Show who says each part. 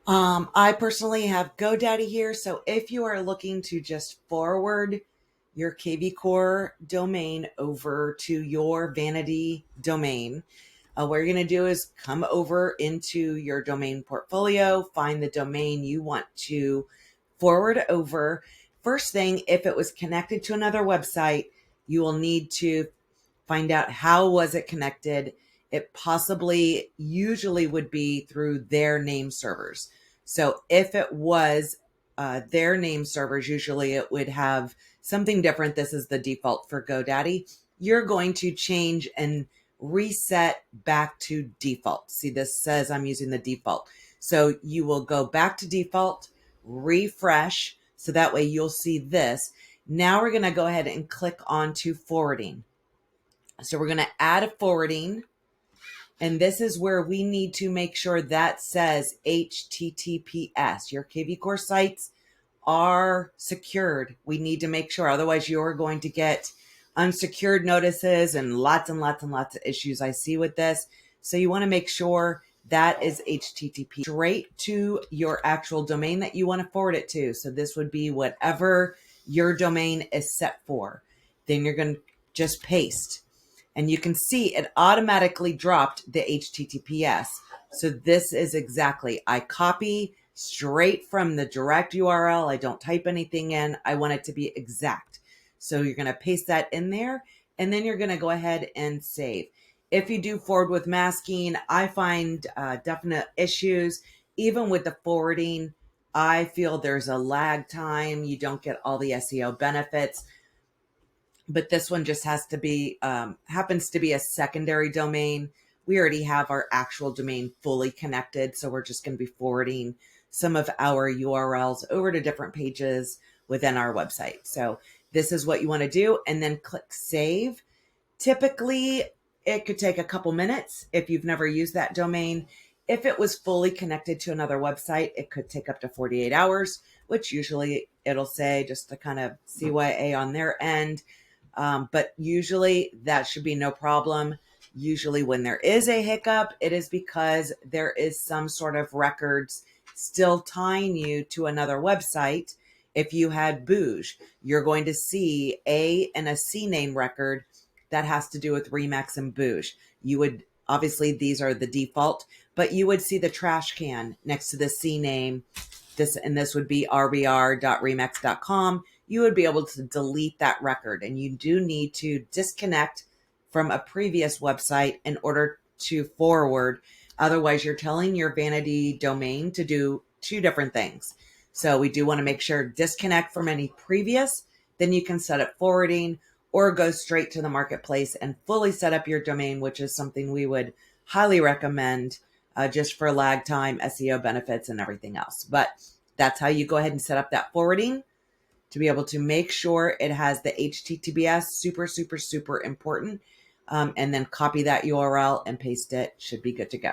Speaker 1: I personally have GoDaddy here. So if you are looking to just forward your kvCore domain over to your Vanity domain, what you're going to do is come over into your domain portfolio, find the domain you want to forward over. First thing, if it was connected to another website, you will need to find out how was it connected. It possibly usually would be through their name servers. So if it was their name servers, usually it would have something different. This is the default for GoDaddy. You're going to change and reset back to default. See, this says I'm using the default. So you will go back to default, refresh. So that way you'll see this. Now we're going to go ahead and click on to forwarding. So we're going to add a forwarding. And this is where we need to make sure that says HTTPS. Your kvCore sites are secured. We need to make sure, otherwise you're going to get unsecured notices and lots and lots and lots of issues I see with this. So you want to make sure that is HTTP straight to your actual domain that you want to forward it to. So this would be whatever your domain is set for. Then you're going to just paste. And you can see it automatically dropped the HTTPS. So this is exactly, I copy straight from the direct URL. I don't type anything in. I want it to be exact. So you're going to paste that in there, and then you're going to go ahead and save. If you do forward with masking, I find definite issues. Even with the forwarding, I feel there's a lag time. You don't get all the SEO benefits. But this one just has to be, happens to be a secondary domain. We already have our actual domain fully connected. So we're just going to be forwarding some of our URLs over to different pages within our website. So this is what you want to do, and then click save. Typically, it could take a couple minutes if you've never used that domain. If it was fully connected to another website, it could take up to 48 hours, which usually it'll say just to kind of CYA on their end. But usually that should be no problem. Usually when there is a hiccup, it is because there is some sort of records still tying you to another website. If you had Booge, you're going to see A and a C name record that has to do with Remax and Booge. You would, obviously these are the default, but you would see the trash can next to the C name. This would be rbr.remax.com. You would be able to delete that record, and you do need to disconnect from a previous website in order to forward. Otherwise, you're telling your Vanity domain to do two different things. So we do want to make sure disconnect from any previous, then you can set up forwarding or go straight to the marketplace and fully set up your domain, which is something we would highly recommend just for lag time, SEO benefits, and everything else. But that's how you go ahead and set up that forwarding to be able to make sure it has the HTTPS, super, super, super important. And then copy that URL and paste it. Should be good to go.